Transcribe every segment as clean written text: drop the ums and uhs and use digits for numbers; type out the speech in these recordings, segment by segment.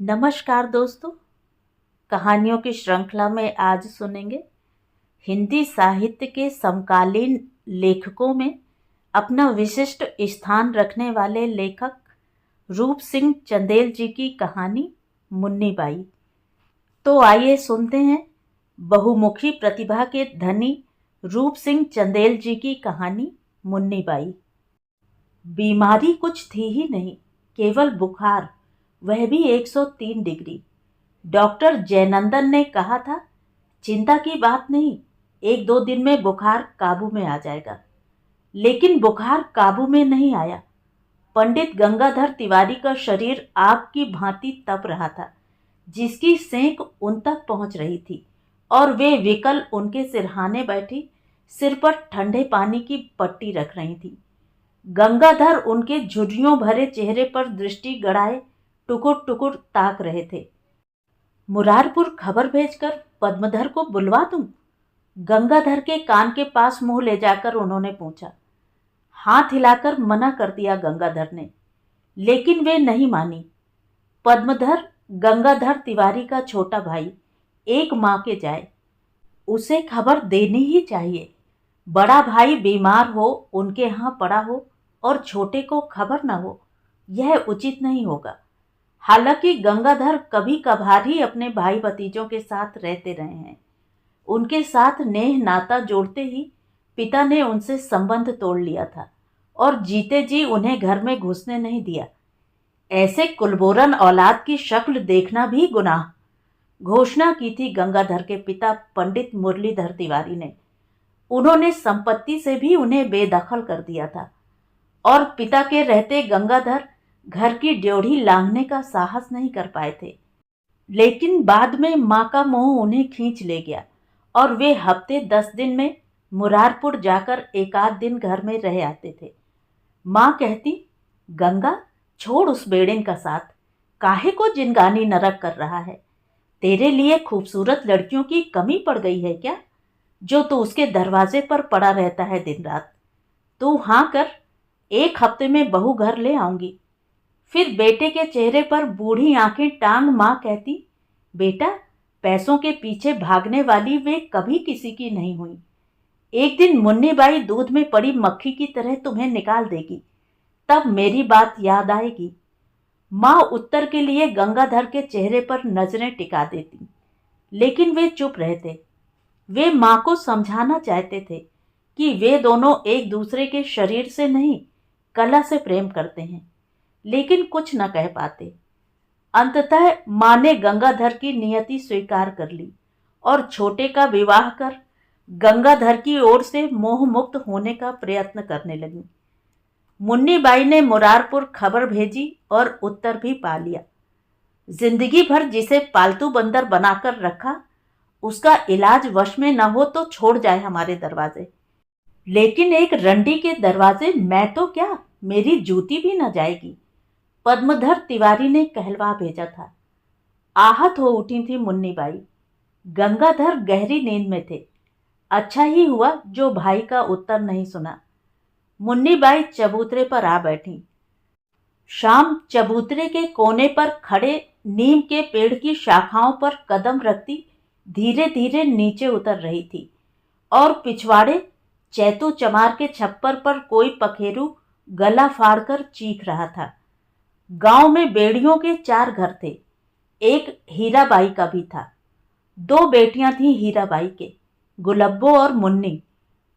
नमस्कार दोस्तों, कहानियों की श्रृंखला में आज सुनेंगे हिंदी साहित्य के समकालीन लेखकों में अपना विशिष्ट स्थान रखने वाले लेखक रूप सिंह चंदेल जी की कहानी मुन्नी बाई। तो आइए सुनते हैं बहुमुखी प्रतिभा के धनी रूप सिंह चंदेल जी की कहानी मुन्नी बाई। बीमारी कुछ थी ही नहीं, केवल बुखार, वह भी 103 डिग्री। डॉक्टर जयनंदन ने कहा था, चिंता की बात नहीं, 1-2 दिन में बुखार काबू में आ जाएगा। लेकिन बुखार काबू में नहीं आया। पंडित गंगाधर तिवारी का शरीर आग की भांति तप रहा था, जिसकी सेंक उन तक पहुंच रही थी, और वे विकल उनके सिरहाने बैठी सिर पर ठंडे पानी की पट्टी रख रही थी। गंगाधर उनके झुर्रियों भरे चेहरे पर दृष्टि गड़ाए टुकुर टुकुर ताक रहे थे। मुरारपुर खबर भेजकर पद्मधर को बुलवा दूं? गंगाधर के कान के पास मुंह ले जाकर उन्होंने पूछा। हाथ हिलाकर मना कर दिया गंगाधर ने, लेकिन वे नहीं मानी। पद्मधर गंगाधर तिवारी का छोटा भाई, एक माँ के जाए, उसे खबर देनी ही चाहिए। बड़ा भाई बीमार हो, उनके यहाँ पड़ा हो, और छोटे को खबर न हो, यह उचित नहीं होगा। हालांकि गंगाधर कभी कभार ही अपने भाई भतीजों के साथ रहते रहे हैं। उनके साथ नेह नाता जोड़ते ही पिता ने उनसे संबंध तोड़ लिया था और जीते जी उन्हें घर में घुसने नहीं दिया। ऐसे कुलबोरन औलाद की शक्ल देखना भी गुनाह, घोषणा की थी गंगाधर के पिता पंडित मुरलीधर तिवारी ने। उन्होंने संपत्ति से भी उन्हें बेदखल कर दिया था, और पिता के रहते गंगाधर घर की ड्योढ़ी लांघने का साहस नहीं कर पाए थे। लेकिन बाद में माँ का मोह उन्हें खींच ले गया, और वे हफ्ते 10 दिन में मुरारपुर जाकर 1-8 दिन घर में रह आते थे। माँ कहती, गंगा, छोड़ उस बेड़िन का साथ, काहे को जिनगानी नरक कर रहा है? तेरे लिए खूबसूरत लड़कियों की कमी पड़ गई है क्या, जो तू उसके दरवाजे पर पड़ा रहता है दिन रात? तू हाँ कर, 1 हफ्ते में बहू घर ले आऊंगी। फिर बेटे के चेहरे पर बूढ़ी आंखें टांग माँ कहती, बेटा, पैसों के पीछे भागने वाली वे कभी किसी की नहीं हुई। एक दिन मुन्नी बाई दूध में पड़ी मक्खी की तरह तुम्हें निकाल देगी, तब मेरी बात याद आएगी। माँ उत्तर के लिए गंगाधर के चेहरे पर नजरें टिका देती, लेकिन वे चुप रहते। वे माँ को समझाना चाहते थे कि वे दोनों एक दूसरे के शरीर से नहीं, कला से प्रेम करते हैं, लेकिन कुछ न कह पाते। अंततः माँ ने गंगाधर की नियति स्वीकार कर ली और छोटे का विवाह कर गंगाधर की ओर से मोह मुक्त होने का प्रयत्न करने लगी। मुन्नी बाई ने मुरारपुर खबर भेजी और उत्तर भी पा लिया। जिंदगी भर जिसे पालतू बंदर बनाकर रखा, उसका इलाज वश में न हो तो छोड़ जाए हमारे दरवाजे। लेकिन एक रंडी के दरवाजे मैं तो क्या, मेरी जूती भी न जाएगी, पद्मधर तिवारी ने कहलवा भेजा था। आहत हो उठी थी मुन्नी बाई। गंगाधर गहरी नींद में थे। अच्छा ही हुआ जो भाई का उत्तर नहीं सुना। मुन्नी बाई चबूतरे पर आ बैठी। शाम चबूतरे के कोने पर खड़े नीम के पेड़ की शाखाओं पर कदम रखती धीरे धीरे नीचे उतर रही थी, और पिछवाड़े चैतू चमार के छप्पर पर कोई पखेरू गला फाड़कर चीख रहा था। गांव में बेड़ियों के 4 घर थे, एक हीराबाई का भी था। 2 बेटियां थीं हीराबाई के, गुलब्बो और मुन्नी।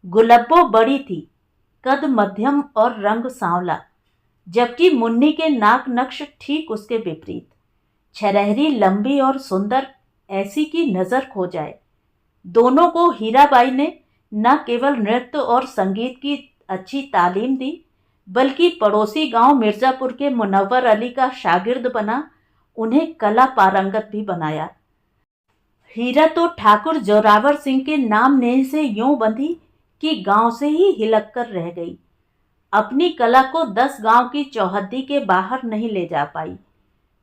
गुलब्बो बड़ी थी, कद मध्यम और रंग सांवला, जबकि मुन्नी के नाक नक्श ठीक उसके विपरीत, छरहरी, लंबी और सुंदर, ऐसी की नजर खो जाए। दोनों को हीराबाई ने न केवल नृत्य और संगीत की अच्छी तालीम दी, बल्कि पड़ोसी गांव मिर्जापुर के मुनव्वर अली का शागिर्द बना उन्हें कला पारंगत भी बनाया। हीरा तो ठाकुर जोरावर सिंह के नाम नेह से यूं बंधी कि गांव से ही हिलक कर रह गई। अपनी कला को 10 गांव की चौहद्दी के बाहर नहीं ले जा पाई,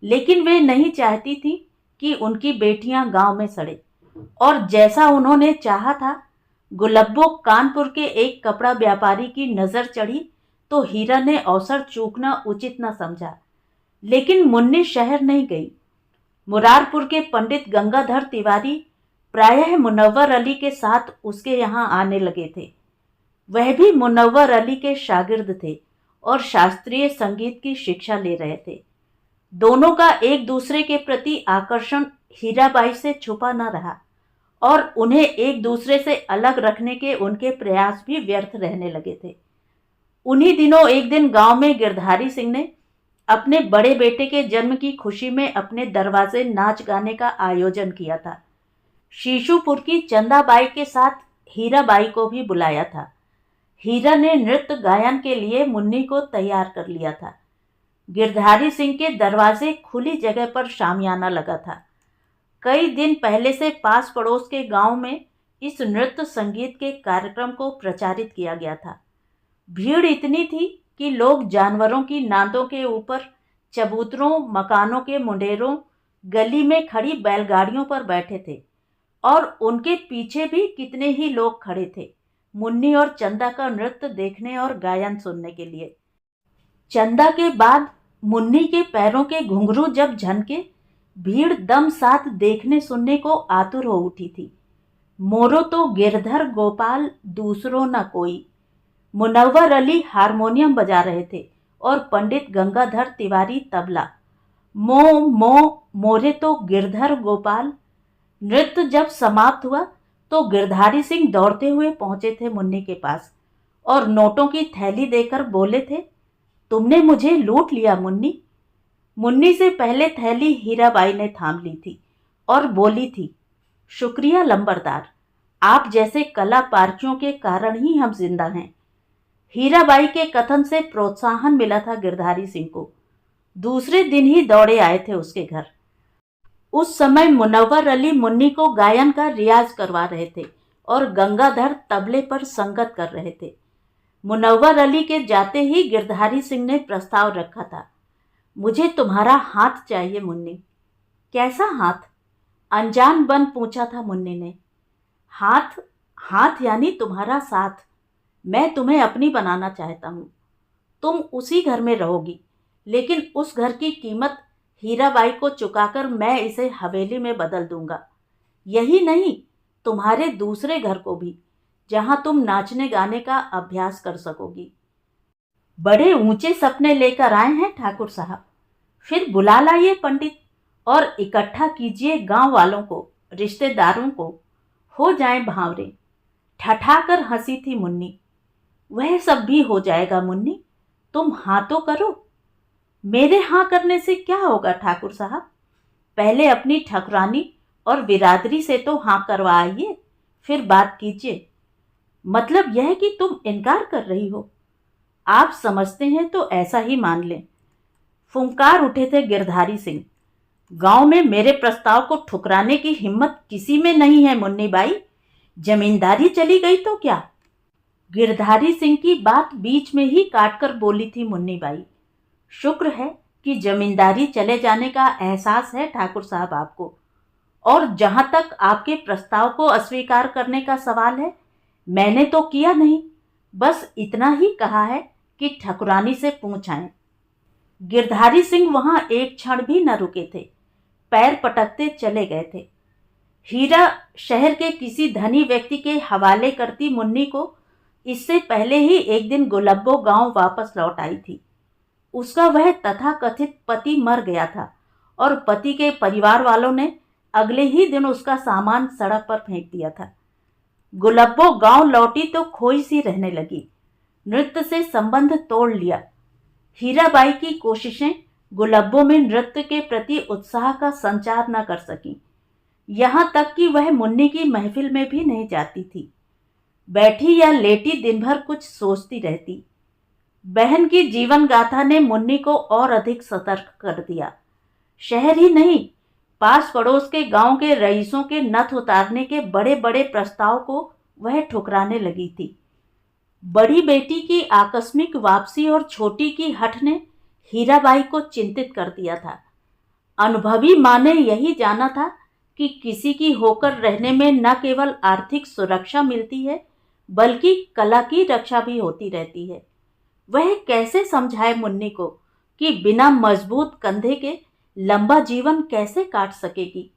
लेकिन वे नहीं चाहती थी कि उनकी बेटियां गांव में सड़े। और जैसा उन्होंने चाहा था, गुलब्बो कानपुर के एक कपड़ा व्यापारी की नजर चढ़ी तो हीरा ने अवसर चूकना उचित न समझा। लेकिन मुन्नी शहर नहीं गई। मुरारपुर के पंडित गंगाधर तिवारी प्रायः मुनव्वर अली के साथ उसके यहाँ आने लगे थे। वह भी मुनव्वर अली के शागिर्द थे और शास्त्रीय संगीत की शिक्षा ले रहे थे। दोनों का एक दूसरे के प्रति आकर्षण हीराबाई से छुपा न रहा और उन्हें एक दूसरे से अलग रखने के उनके प्रयास भी व्यर्थ रहने लगे थे। उन्हीं दिनों एक दिन गांव में गिरधारी सिंह ने अपने बड़े बेटे के जन्म की खुशी में अपने दरवाजे नाच गाने का आयोजन किया था। शीशुपुर की चंदाबाई के साथ हीराबाई को भी बुलाया था। हीरा ने नृत्य गायन के लिए मुन्नी को तैयार कर लिया था। गिरधारी सिंह के दरवाजे खुली जगह पर शामियाना लगा था। कई दिन पहले से पास पड़ोस के गांव में इस नृत्य संगीत के कार्यक्रम को प्रचारित किया गया था। भीड़ इतनी थी कि लोग जानवरों की नांदों के ऊपर, चबूतरों, मकानों के मुंडेरों, गली में खड़ी बैलगाड़ियों पर बैठे थे और उनके पीछे भी कितने ही लोग खड़े थे मुन्नी और चंदा का नृत्य देखने और गायन सुनने के लिए। चंदा के बाद मुन्नी के पैरों के घुंघरू जब झनके, भीड़ दम साथ देखने सुनने को आतुर हो उठी थी। मोरो तो गिरधर गोपाल दूसरो न कोई। मुनव्वर अली हारमोनियम बजा रहे थे और पंडित गंगाधर तिवारी तबला। मो मो मोरे तो गिरधर गोपाल। नृत्य जब समाप्त हुआ तो गिरधारी सिंह दौड़ते हुए पहुंचे थे मुन्नी के पास और नोटों की थैली देकर बोले थे, तुमने मुझे लूट लिया मुन्नी। मुन्नी से पहले थैली हीराबाई ने थाम ली थी और बोली थी, शुक्रिया लंबरदार, आप जैसे कला पारखियों के कारण ही हम जिंदा हैं। हीराबाई के कथन से प्रोत्साहन मिला था गिरधारी सिंह को। दूसरे दिन ही दौड़े आए थे उसके घर। उस समय मुनव्वर अली मुन्नी को गायन का रियाज करवा रहे थे और गंगाधर तबले पर संगत कर रहे थे। मुनव्वर अली के जाते ही गिरधारी सिंह ने प्रस्ताव रखा था, मुझे तुम्हारा हाथ चाहिए मुन्नी। कैसा हाथ? अनजान बन पूछा था मुन्नी ने। हाथ? हाथ यानी तुम्हारा साथ। मैं तुम्हें अपनी बनाना चाहता हूँ। तुम उसी घर में रहोगी, लेकिन उस घर की कीमत हीराबाई को चुकाकर मैं इसे हवेली में बदल दूंगा। यही नहीं, तुम्हारे दूसरे घर को भी, जहां तुम नाचने गाने का अभ्यास कर सकोगी। बड़े ऊंचे सपने लेकर आए हैं ठाकुर साहब। फिर बुला लाइए पंडित और इकट्ठा कीजिए गांव वालों को, रिश्तेदारों को, हो जाएं भांवरे। ठठाकर हंसी थी मुन्नी। वह सब भी हो जाएगा मुन्नी, तुम हाँ तो करो। मेरे हाँ करने से क्या होगा ठाकुर साहब? पहले अपनी ठकुरानी और बिरादरी से तो हाँ करवाइए, फिर बात कीजिए। मतलब यह कि तुम इनकार कर रही हो। आप समझते हैं तो ऐसा ही मान लें। फुंकार उठे थे गिरधारी सिंह। गांव में मेरे प्रस्ताव को ठुकराने की हिम्मत किसी में नहीं है मुन्नी बाई। जमींदारी चली गई तो क्या? गिरधारी सिंह की बात बीच में ही काटकर बोली थी मुन्नी बाई। शुक्र है कि जमींदारी चले जाने का एहसास है ठाकुर साहब आपको। और जहां तक आपके प्रस्ताव को अस्वीकार करने का सवाल है, मैंने तो किया नहीं, बस इतना ही कहा है कि ठकुरानी से पूछ आएं। गिरधारी सिंह वहां एक क्षण भी न रुके थे, पैर पटकते चले गए थे। हीरा शहर के किसी धनी व्यक्ति के हवाले करती मुन्नी को इससे पहले ही एक दिन गुलब्बो गांव वापस लौट आई थी। उसका वह तथाकथित पति मर गया था और पति के परिवार वालों ने अगले ही दिन उसका सामान सड़क पर फेंक दिया था। गुलब्बो गांव लौटी तो खोई सी रहने लगी। नृत्य से संबंध तोड़ लिया। हीराबाई की कोशिशें गुलब्बो में नृत्य के प्रति उत्साह का संचार न कर सकी। यहां तक कि वह मुन्नी की महफिल में भी नहीं जाती थी। बैठी या लेटी दिन भर कुछ सोचती रहती। बहन की जीवन गाथा ने मुन्नी को और अधिक सतर्क कर दिया। शहर ही नहीं, पास पड़ोस के गांव के रईसों के नथ उतारने के बड़े बड़े प्रस्ताव को वह ठुकराने लगी थी। बड़ी बेटी की आकस्मिक वापसी और छोटी की हठ ने हीराबाई को चिंतित कर दिया था। अनुभवी मां ने यही जाना था कि किसी की होकर रहने में न केवल आर्थिक सुरक्षा मिलती है, बल्कि कला की रक्षा भी होती रहती है। वह कैसे समझाए मुन्नी को कि बिना मजबूत कंधे के लंबा जीवन कैसे काट सकेगी।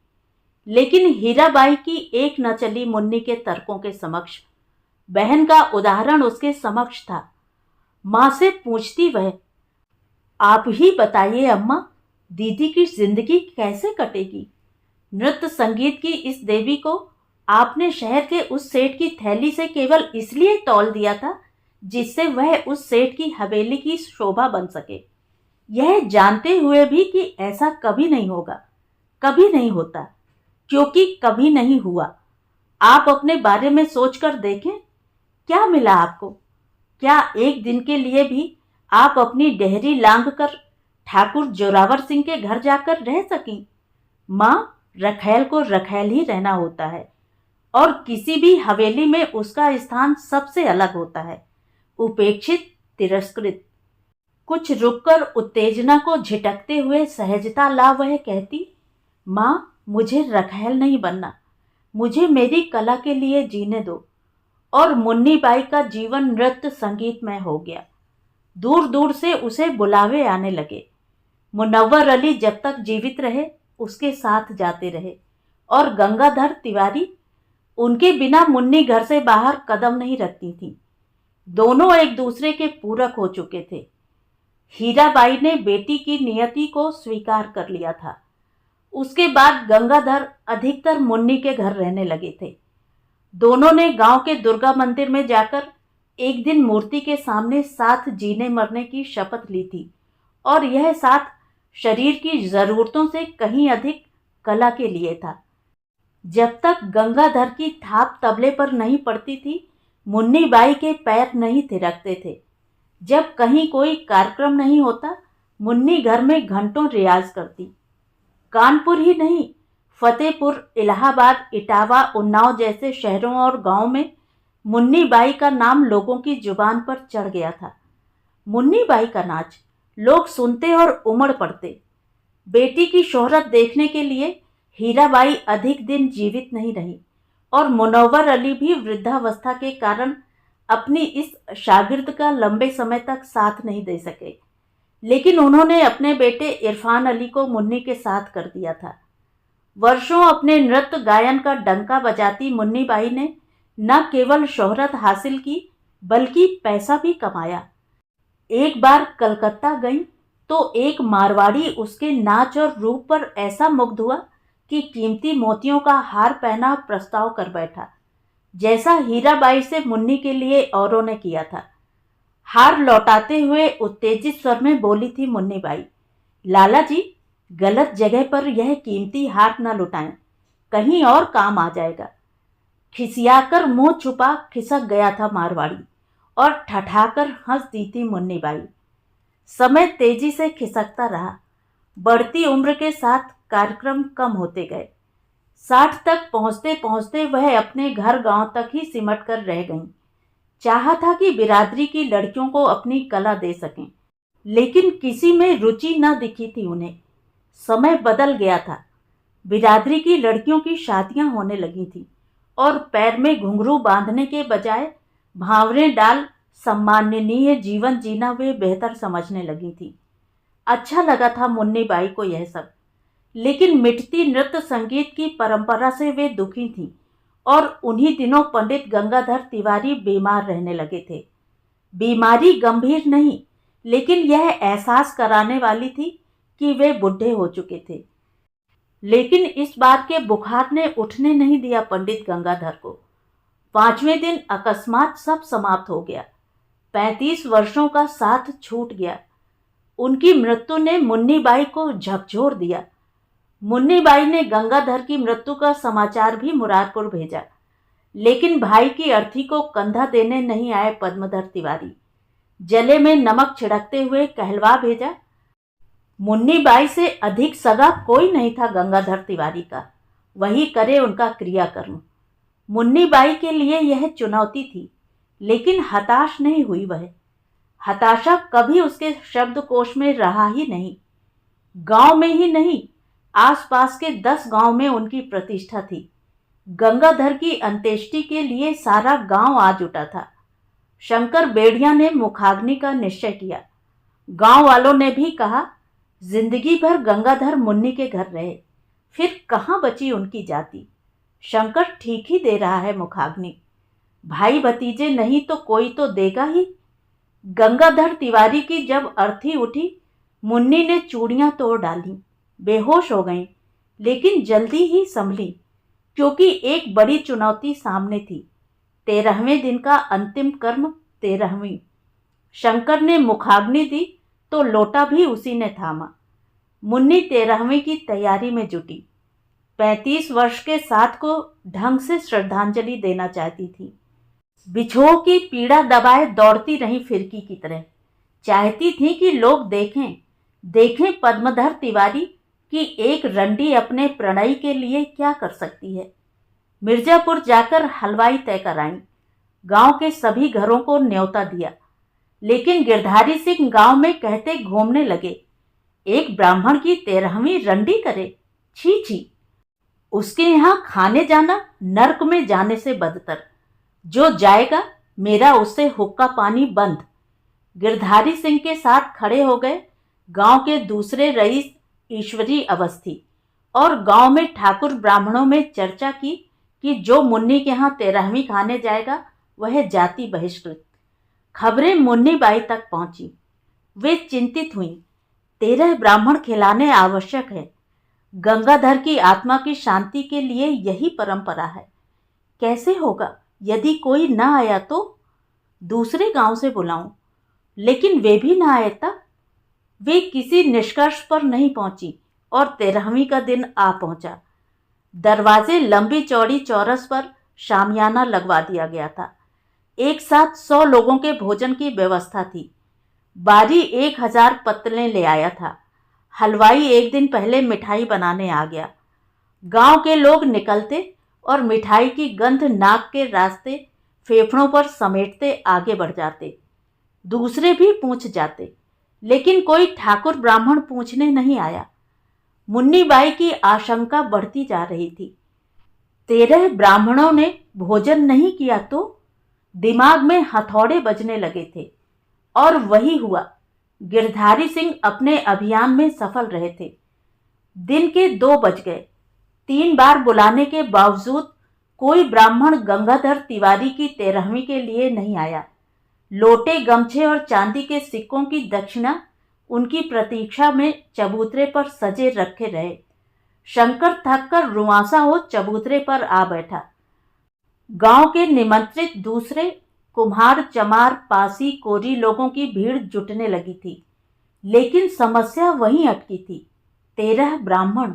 लेकिन हीराबाई की एक न चली मुन्नी के तर्कों के समक्ष। बहन का उदाहरण उसके समक्ष था। माँ से पूछती वह, आप ही बताइए अम्मा, दीदी की जिंदगी कैसे कटेगी। नृत्य संगीत की इस देवी को आपने शहर के उस सेठ की थैली से केवल इसलिए तौल दिया था जिससे वह उस सेठ की हवेली की शोभा बन सके, यह जानते हुए भी कि ऐसा कभी नहीं होगा, कभी नहीं होता, क्योंकि कभी नहीं हुआ। आप अपने बारे में सोचकर देखें, क्या मिला आपको। क्या एक दिन के लिए भी आप अपनी डेहरी लांघ कर ठाकुर जोरावर सिंह के घर जाकर रह सकी। माँ, रखैल को रखैल ही रहना होता है और किसी भी हवेली में उसका स्थान सबसे अलग होता है, उपेक्षित, तिरस्कृत। कुछ रुककर उत्तेजना को झिटकते हुए सहजता ला वह कहती, माँ, मुझे रखैल नहीं बनना, मुझे मेरी कला के लिए जीने दो। और मुन्नी बाई का जीवन नृत्य संगीतमय हो गया। दूर दूर से उसे बुलावे आने लगे। मुनव्वर अली जब तक जीवित रहे उसके साथ जाते रहे और गंगाधर तिवारी, उनके बिना मुन्नी घर से बाहर कदम नहीं रखती थी। दोनों एक दूसरे के पूरक हो चुके थे। हीराबाई ने बेटी की नियति को स्वीकार कर लिया था। उसके बाद गंगाधर अधिकतर मुन्नी के घर रहने लगे थे। दोनों ने गांव के दुर्गा मंदिर में जाकर एक दिन मूर्ति के सामने साथ जीने मरने की शपथ ली थी, और यह साथ शरीर की जरूरतों से कहीं अधिक कला के लिए था। जब तक गंगाधर की थाप तबले पर नहीं पड़ती थी, मुन्नी बाई के पैर नहीं थिरकते थे। जब कहीं कोई कार्यक्रम नहीं होता, मुन्नी घर में घंटों रियाज करती। कानपुर ही नहीं, फतेहपुर, इलाहाबाद, इटावा, उन्नाव जैसे शहरों और गांवों में मुन्नी बाई का नाम लोगों की जुबान पर चढ़ गया था। मुन्नी बाई का नाच लोग सुनते और उमड़ पड़ते। बेटी की शोहरत देखने के लिए हीराबाई अधिक दिन जीवित नहीं रही और मुनव्वर अली भी वृद्धावस्था के कारण अपनी इस शागिर्द का लंबे समय तक साथ नहीं दे सके। लेकिन उन्होंने अपने बेटे इरफान अली को मुन्नी के साथ कर दिया था। वर्षों अपने नृत्य गायन का डंका बजाती मुन्नी बाई ने न केवल शोहरत हासिल की बल्कि पैसा भी कमाया। एक बार कलकत्ता गई तो एक मारवाड़ी उसके नाच और रूप पर ऐसा मुग्ध हुआ कि कीमती मोतियों का हार पहना प्रस्ताव कर बैठा, जैसा हीराबाई से मुन्नी के लिए औरों ने किया था। हार लौटाते हुए उत्तेजित स्वर में बोली थी मुन्नी बाई, लाला जी, गलत जगह पर यह कीमती हार न लुटाएं, कहीं और काम आ जाएगा। खिसियाकर मुंह छुपा खिसक गया था मारवाड़ी और ठठाकर हंस दी थी मुन्नी बाई। समय तेजी से खिसकता रहा। बढ़ती उम्र के साथ कार्यक्रम कम होते गए। 60 तक पहुंचते पहुंचते वह अपने घर गांव तक ही सिमट कर रह गईं। चाहा था कि बिरादरी की लड़कियों को अपनी कला दे सकें, लेकिन किसी में रुचि न दिखी थी उन्हें। समय बदल गया था। बिरादरी की लड़कियों की शादियां होने लगी थी और पैर में घुंघरू बांधने के बजाय भांवरे डाल सम्माननीय जीवन जीना वे बेहतर समझने लगी थी। अच्छा लगा था मुन्नी बाई को यह सब, लेकिन मिटती नृत्य संगीत की परंपरा से वे दुखी थीं और उन्हीं दिनों पंडित गंगाधर तिवारी बीमार रहने लगे थे। बीमारी गंभीर नहीं, लेकिन यह एहसास कराने वाली थी कि वे बूढ़े हो चुके थे। लेकिन इस बार के बुखार ने उठने नहीं दिया पंडित गंगाधर को। 5वें दिन अकस्मात सब समाप्त हो गया। 35 वर्षों का साथ छूट गया। उनकी मृत्यु ने मुन्नी बाई को झकझोर दिया। मुन्नी बाई ने गंगाधर की मृत्यु का समाचार भी मुरारपुर भेजा, लेकिन भाई की अर्थी को कंधा देने नहीं आए पद्मधर तिवारी। जले में नमक छिड़कते हुए कहलवा भेजा, मुन्नी बाई से अधिक सगा कोई नहीं था गंगाधर तिवारी का, वही करे उनका क्रियाकर्म। मुन्नी बाई के लिए यह चुनौती थी, लेकिन हताश नहीं हुई वह। हताशा कभी उसके शब्दकोश में रहा ही नहीं। गांव में ही नहीं, आसपास के 10 गांव में उनकी प्रतिष्ठा थी। गंगाधर की अंत्येष्टि के लिए सारा गांव आ जुटा था। शंकर बेड़िया ने मुखाग्नि का निश्चय किया। गांव वालों ने भी कहा, जिंदगी भर गंगाधर मुन्नी के घर रहे, फिर कहाँ बची उनकी जाति। शंकर ठीक ही दे रहा है मुखाग्नि, भाई भतीजे नहीं तो कोई तो देगा ही। गंगाधर तिवारी की जब अर्थी उठी, मुन्नी ने चूड़ियां तोड़ डाली, बेहोश हो गई, लेकिन जल्दी ही संभली, क्योंकि एक बड़ी चुनौती सामने थी। 13वें दिन का अंतिम कर्म 13वीं। शंकर ने मुखाग्नि दी तो लोटा भी उसी ने थामा। मुन्नी 13वीं की तैयारी में जुटी। 35 वर्ष के साथ को ढंग से श्रद्धांजलि देना चाहती थी। बिछोह की पीड़ा दबाए दौड़ती रही फिरकी की तरह। चाहती थी कि लोग देखें पद्मधर तिवारी कि एक रंडी अपने प्रणयी के लिए क्या कर सकती है। मिर्जापुर जाकर हलवाई तय कराई, गांव के सभी घरों को न्योता दिया, लेकिन गिरधारी सिंह गांव में कहते घूमने लगे, एक ब्राह्मण की 13वीं रंडी करे, छी छी, उसके यहाँ खाने जाना नर्क में जाने से बदतर। जो जाएगा मेरा उससे हुक्का पानी बंद। गिरधारी सिंह के साथ खड़े हो गए गांव के दूसरे रईस ईश्वरी अवस्थी, और गांव में ठाकुर ब्राह्मणों में चर्चा की कि जो मुन्नी के यहाँ 13वीं खाने जाएगा वह जाति बहिष्कृत। खबरें मुन्नी बाई तक पहुंची। वे चिंतित हुई। 13 ब्राह्मण खिलाने आवश्यक है। गंगाधर की आत्मा की शांति के लिए यही परंपरा है। कैसे होगा यदि कोई न आया तो? दूसरे गांव से बुलाऊं, लेकिन वे भी न आए तब? वे किसी निष्कर्ष पर नहीं पहुंची और 13वीं का दिन आ पहुंचा। दरवाजे लंबी चौड़ी चौरस पर शामियाना लगवा दिया गया था। एक साथ 100 लोगों के भोजन की व्यवस्था थी। बारी 1000 पत्तलें ले आया था। हलवाई एक दिन पहले मिठाई बनाने आ गया। गांव के लोग निकलते और मिठाई की गंध नाक के रास्ते फेफड़ों पर समेटते आगे बढ़ जाते। दूसरे भी पूछ जाते, लेकिन कोई ठाकुर ब्राह्मण पूछने नहीं आया। मुन्नी बाई की आशंका बढ़ती जा रही थी। 13 ब्राह्मणों ने भोजन नहीं किया तो? दिमाग में हथौड़े बजने लगे थे, और वही हुआ। गिरधारी सिंह अपने अभियान में सफल रहे थे। दिन के 2 बज गए। 3 बार बुलाने के बावजूद कोई ब्राह्मण गंगाधर तिवारी की 13वीं के लिए नहीं आया। लोटे, गमछे और चांदी के सिक्कों की दक्षिणा उनकी प्रतीक्षा में चबूतरे पर सजे रखे रहे। शंकर थककर रुआंसा हो चबूतरे पर आ बैठा। गांव के निमंत्रित दूसरे कुम्हार, चमार, पासी, कोरी लोगों की भीड़ जुटने लगी थी, लेकिन समस्या वहीं अटकी थी, 13 ब्राह्मण।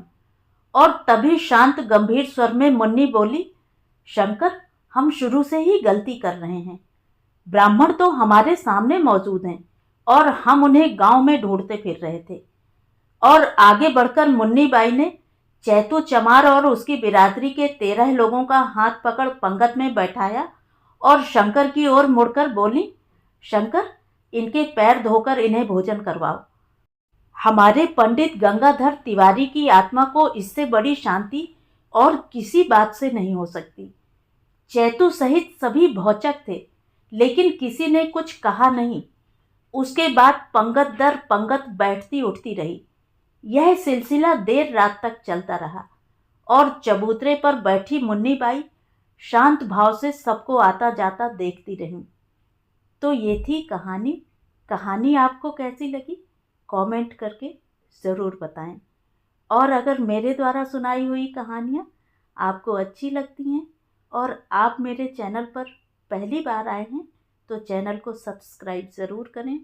और तभी शांत गंभीर स्वर में मुन्नी बोली, शंकर, हम शुरू से ही गलती कर रहे हैं। ब्राह्मण तो हमारे सामने मौजूद हैं और हम उन्हें गांव में ढूंढते फिर रहे थे। और आगे बढ़कर मुन्नी बाई ने चैतू चमार और उसकी बिरादरी के 13 लोगों का हाथ पकड़ पंगत में बैठाया और शंकर की ओर मुड़कर बोली, शंकर, इनके पैर धोकर इन्हें भोजन करवाओ। हमारे पंडित गंगाधर तिवारी की आत्मा को इससे बड़ी शांति और किसी बात से नहीं हो सकती। चैतू सहित सभी भौचक थे, लेकिन किसी ने कुछ कहा नहीं। उसके बाद पंगत दर पंगत बैठती उठती रही। यह सिलसिला देर रात तक चलता रहा और चबूतरे पर बैठी मुन्नी बाई शांत भाव से सबको आता जाता देखती रही। तो ये थी कहानी। कहानी आपको कैसी लगी कमेंट करके ज़रूर बताएं। और अगर मेरे द्वारा सुनाई हुई कहानियाँ आपको अच्छी लगती हैं और आप मेरे चैनल पर पहली बार आए हैं तो चैनल को सब्सक्राइब ज़रूर करें,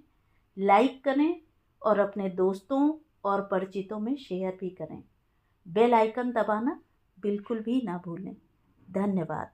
लाइक करें और अपने दोस्तों और परिचितों में शेयर भी करें। बेल आइकन दबाना बिल्कुल भी ना भूलें। धन्यवाद।